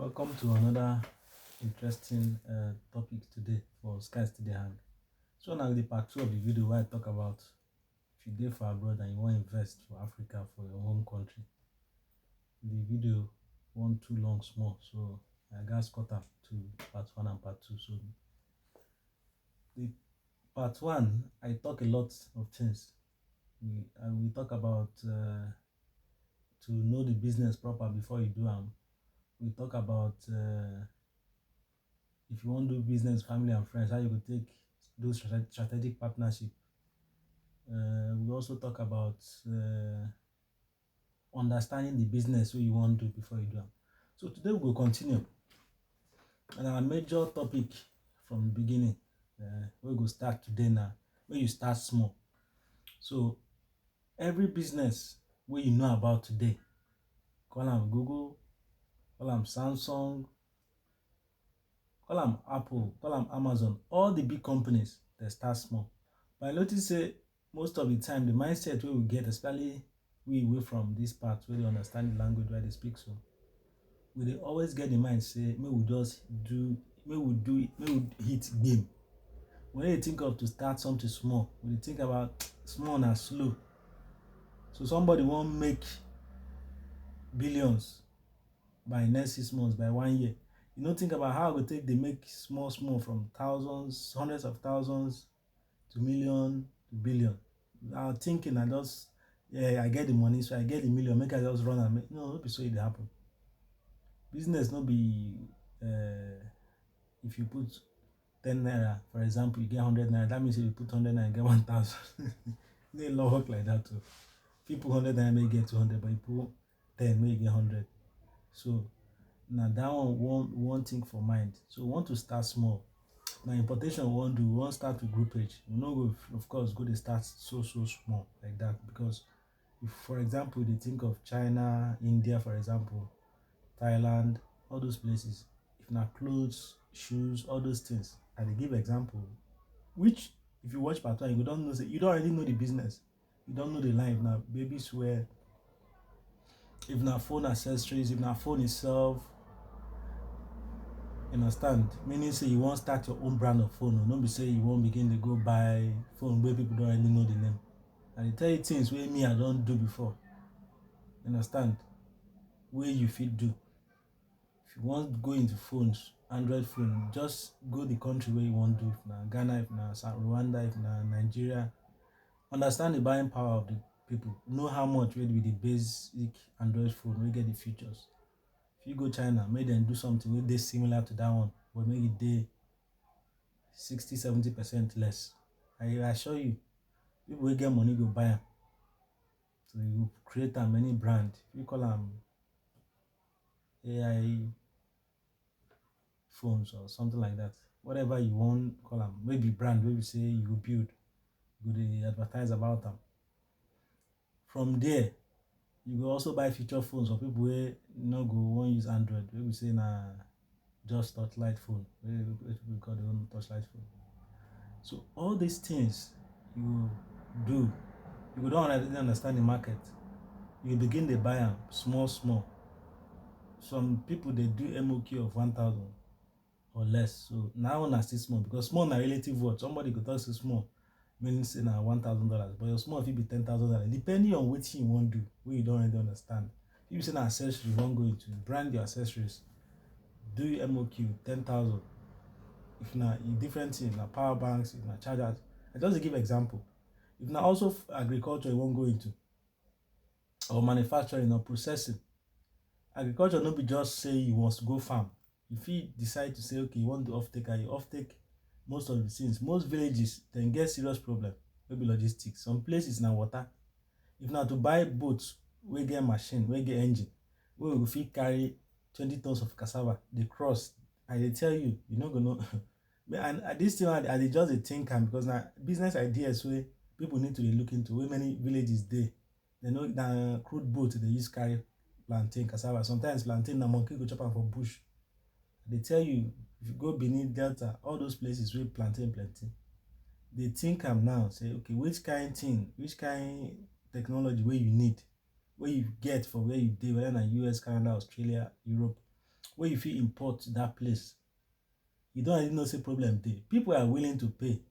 Welcome to another interesting topic today for Sky Still Dey Hang. So now the part 2 of the video where I talk about if you go for abroad and you want to invest for Africa for your home country. The video one too long small, so I got cut up to part 1 and part 2. So the part 1 I talk a lot of things. We talk about to know the business proper before you do them. We talk about if you want to do business, family and friends, how you could take those strategic partnership. We also talk about understanding the business what you want to do before you do them. So today we will continue. And our major topic from the beginning, we will start today now, where you start small. So every business where you know about today, call them Google, call them Samsung, call them Apple, call them Amazon, all the big companies, they start small. But I notice say most of the time the mindset we will get, especially we away from this part where they understand the language where they speak, so we always get the mind say may we just do may we hit game. When you think of to start something small, when you think about small and slow. So somebody won't make billions by next 6 months, by 1 year. You don't think about how we take they make small from thousands, hundreds of thousands to million to billion. Now thinking I just I get the money, so I get the million, make I just run and make no be so it happen. Business no be if you put 10 naira, for example, you get 100 naira. That means if you put 100 naira, you get 1,000. They don't work like that too. People 100 naira may get 200, but you put 10, may you get 100. So now that one thing for mind. So we want to start small. Now importation we won't start with group page. We no go, of course, go to start so small like that, because if, for example, they think of China, India, for example, Thailand, all those places, if not clothes, shoes, all those things, I dey give example, which if you watch part 1, you don't know, you don't already know the business, you don't know the line. Now baby swear, if not phone accessories, if not phone itself, you understand, meaning say you won't start your own brand of phone, or not be say you won't begin to go buy phone where people don't already know the name. And they tell you things where me I don't do before, you understand, where you fit do. If you want to go into phones, Android phone, just go the country where you want to do. If na Ghana, if na Rwanda, if na Nigeria, understand the buying power of the people, know how much will be the basic Android phone, we get the features. If you go China, make them do something with this similar to that one, but make it day 60-70% less. I assure you, people will get money go buy them. So you create a many brand. You call them AI phones or something like that. Whatever you want, call them. Maybe brand, maybe say you build, you advertise about them. From there, you will also buy feature phones for people who no go won't use Android. We say na just touchlight phone. We call the own touchlight phone. So all these things you do, you don't already understand the market. You begin to buy them small. Some people they do MOQ of 1,000 or less. So now one is still small, because small na relative word. Somebody could talk so small, means say na $1,000, but your small if it be $10,000, depending on what you want to do, where you don't really understand. If you say na accessories, you won't go into brand your accessories, do MOQ 10,000. If na different things, na power banks, if na chargers. I just give example. If na also agriculture you won't go into, or manufacturing or processing. Agriculture no be just say you must go farm. If you decide to say okay, you want to offtake, and you offtake most of the things. Most villages then get serious problem, maybe logistics. Some places na water. If na to buy boats, we get machine, we get engine, we will fit carry 20 tons of cassava, they cross. I dey tell you, you not gonna know. And at this thing, I dey just a think, because now business ideas where people need to look into. Where many villages they know na crude boat they use carry plantain, cassava. Sometimes plantain na monkey go chop am for bush. They tell you, if you go Benin Delta, all those places where plantain plenty, they think now, say okay, which kind technology where you need, where you get for where you do, whether na US, Canada, Australia, Europe, where you fit import that place, you don't really know say problem dey. People are willing to pay,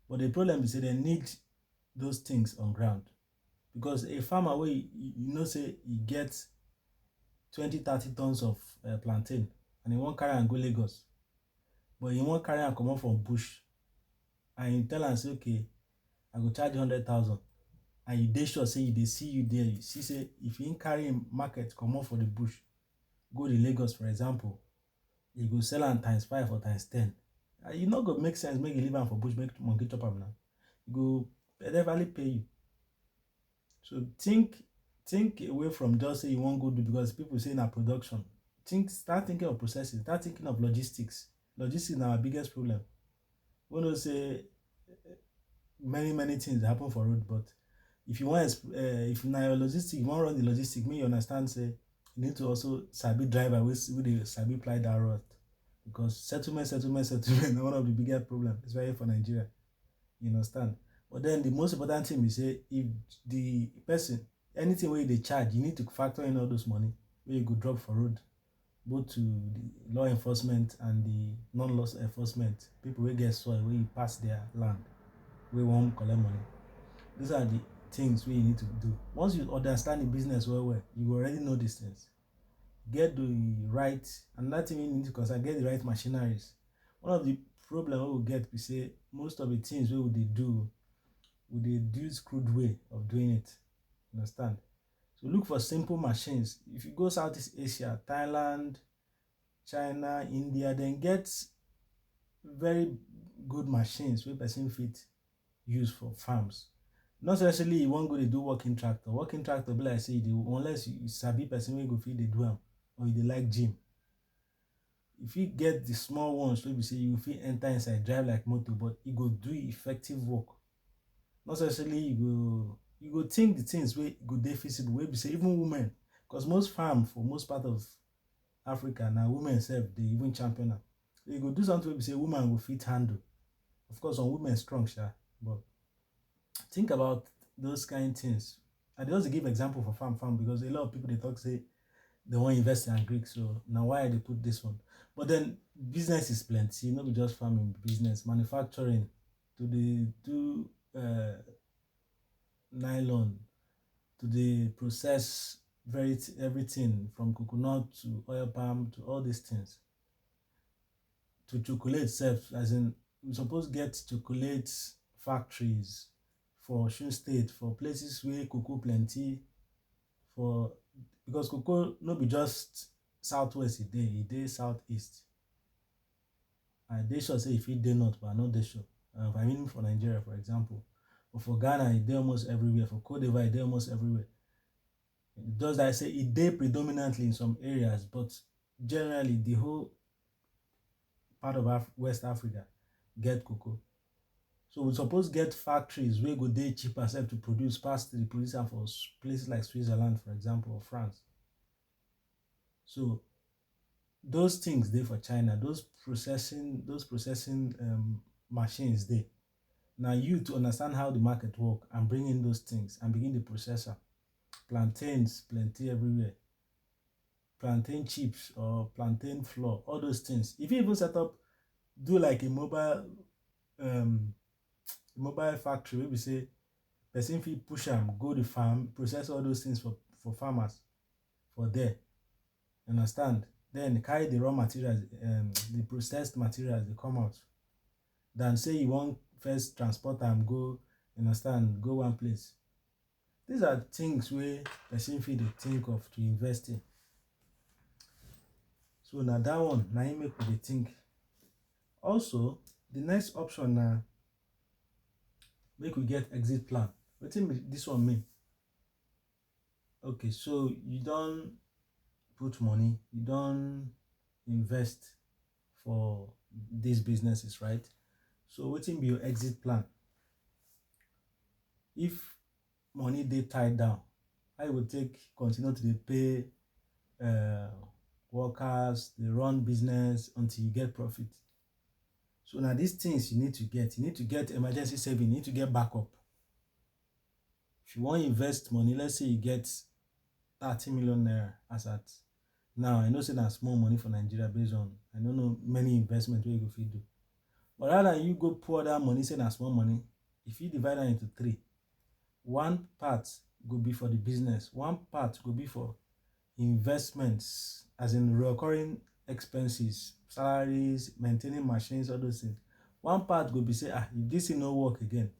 but the problem is say they need those things on ground. Because a farmer wey you know say e get 20-30 tons of plantain, and he wan carry am go Lagos, but he wan carry am comot from bush, and you tell am say okay, I go charge 100,000, and you dey sure say you dey see you there, you see say if he carry him market comot for the bush go the Lagos, for example, he go sell am times 5 or times 10. E no go make sense make you leave am for bush make monkey chop am. Now e go definitely pay you. So think away from just say you wan go do because people say na production. Start thinking of processing, start thinking of logistics. Logistics na our biggest problem. We know say many things happen for road, but if you want if na your logistics, you wan run the logistics, make you understand say you need to also sabi driver wey dey sabi ply that road, because settlement na one of the biggest problems, especially for Nigeria. You understand? But then the most important thing is say if the person, anything wey dey charge, you need to factor in all those money wey you go drop for road, both to the law enforcement and the non-law enforcement, people wey get soil wey you pass their land wey wan collect money. These are the things wey you need to do. Once you understand the business well, you already know these things. Get the right, another thing you need to consider, get the right machineries. One of the problem wey we get be say most of the things wey we dey do, we dey use crude way of doing it. Understand? So look for simple machines. If you go Southeast Asia, Thailand, China, India, then get very good machines wey person fit use for farms. Not necessarily you wan go dey do working tractor. Working tractor be like say you dey, unless you sabi person wey go fit dey do am, or you dey like gym. You fit get the small ones wey be say you fit enter inside, drive like motor, but e go do effective work. Not necessarily you go think the things wey go dey feasible, wey be say even women, because most farm for most part of Africa na women sef dey even champion am. So you go do something wey be say woman go fit handle. Of course, some women strong sha, but think about those kind things. I just give example for farm because a lot of people dey talk say they wan invest in agric, so na why I dey put this one. But then business is plenty, no be just farming business. Manufacturing, to dey do nylon, to dey process everything from coconut to oil palm to all these things. To chocolate sef, as in we suppose get chocolate factories for Osun State, for places where cocoa plenty, for because cocoa no be just southwest e dey southeast. I dey sure say e fit dey north, but I no dey sure. I mean for Nigeria, for example. But for Ghana, e dey almost everywhere. For Cote d'Ivoire, e dey almost everywhere. Just like I say, e dey predominantly in some areas, but generally the whole part of West Africa get cocoa. So we suppose get factories wey go dey cheaper sef to produce pass the producer for places like Switzerland, for example, or France. So those things dey for China. Those processing machines dey. Now you to understand how the market work and bring in those things and begin the processor. Plantains plenty everywhere. Plantain chips or plantain flour, all those things. If you even set up, do like a mobile factory wey be say person fit push am go the farm, process all those things for farmers for there. Understand? Then carry the raw materials, the processed materials, they come out. Than say you wan first transport am go, go one place. These are things wey person fit dey think of to invest in. So na that one na im make we dey think. Also, the next option na make we get exit plan. Wetin be this one mean? Okay, so you don put money, you don invest for these businesses, right? So wetin be your exit plan? If money dey tied down, how you go take continue to dey pay workers, dey run business until you get profit? So now these things you need to get. You need to get emergency saving, you need to get backup. If you want invest money, let's say you get 30 million naira as at Now I know say na small money for Nigeria based on I don't know many investment wey you go fit do. But rather than you go pour that money say na small money, if you divide am into three, one part go be for the business, one part go be for investments, as in recurring expenses, salaries, maintaining machines, all those things. One part go be say, if this thing no work again,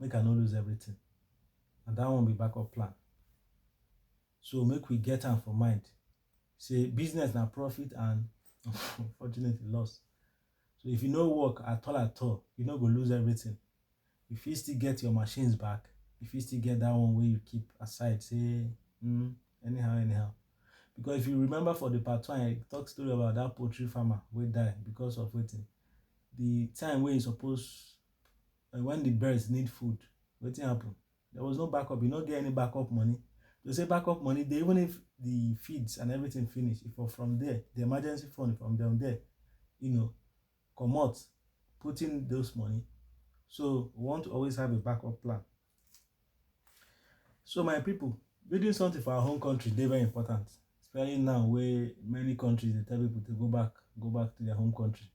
make I no lose everything. And that one be backup plan. So make we get am for mind. Say business na profit and unfortunately loss. So if you no work at all, you no go lose everything. You fit still get your machines back. You fit still get that one wey you keep aside. Say anyhow. Because if you remember for the part 1, I talk story about that poultry farmer wey die because of wetin. The time wey you suppose when the birds need food, wetin happen? There was no backup. You no get any backup money. To say backup money, they even if the feeds and everything finish, if from there, the emergency fund from them there, comot, put in those money. So we want to always have a backup plan. So my people, building something for our home country dey very important, especially now where many countries they tell people to go back to their home country,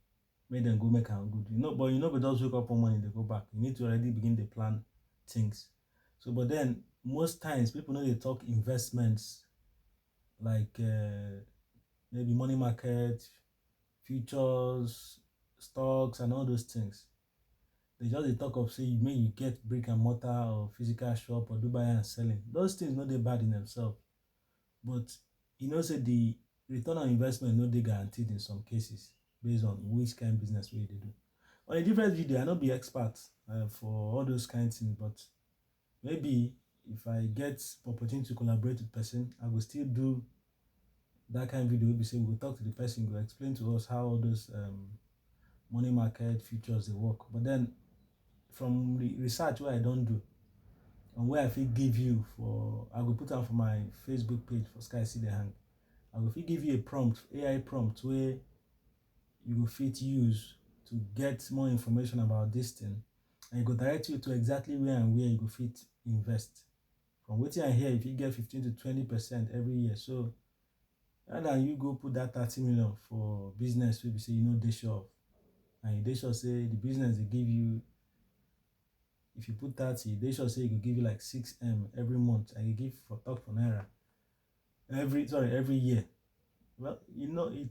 make them go make am good. But you know, go just wake up one morning they go back. You need to already begin to plan things. So, but then most times people know they talk investments like maybe money market, futures, stocks, and all those things. They just dey talk of say make you get brick and mortar or physical shop or do buy and selling. Those things no dey bad in themselves, but you know say the return on investment no dey guaranteed in some cases based on which kind of business wey you dey do. On a different video, I no be expert for all those kind of things, but maybe if I get opportunity to collaborate with person, I will still do that kind of video wey be say we go talk to the person, go explain to us how all those money market futures dey work. But then from the research wey I don do and where I fit give you for, I go put am for my Facebook page for Sky Still Dey Hang. I go fit give you a prompt, AI prompt, where you go fit use to get more information about this thing, and it go direct you to exactly where you go fit invest. From wetin I hear, if you get 15 to 20% every year. So rather than you go put that 30 million for business wey be say you no dey sure of, and you dey sure say the business dey give you, if you put 30, they sure say it will give you like 6M every month, and you give for talk for naira every year. Well,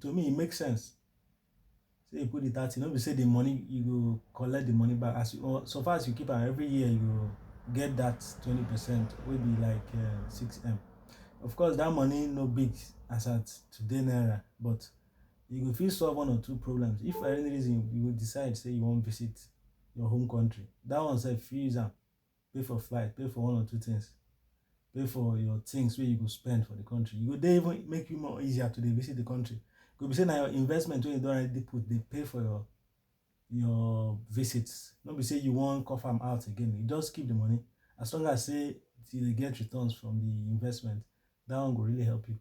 to me it makes sense. Say you put the 30, no be say the money you go collect the money back so far as you keep am every year, you go get that 20%, will be like 6M. Of course, that money no big as at today naira, but you go fit solve one or two problems. If for any reason you will decide say you won't visit your home country, that one sef fit use am pay for flight, pay for one or two things, pay for your things where you go spend for the country. You go dey even make you more easier to dey visit the country. Go be say na your investment wey you don already put, they pay for your visits. No be say you wan cough am out again. You just keep the money, as long as say you get returns from the investment. That one will really help you.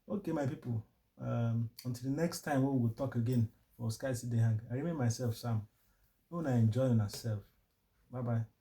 Okay, my people, until the next time we will talk again for Sky Still Dey Hang. I remain myself, Sam. Una enjoy yourself. Bye bye.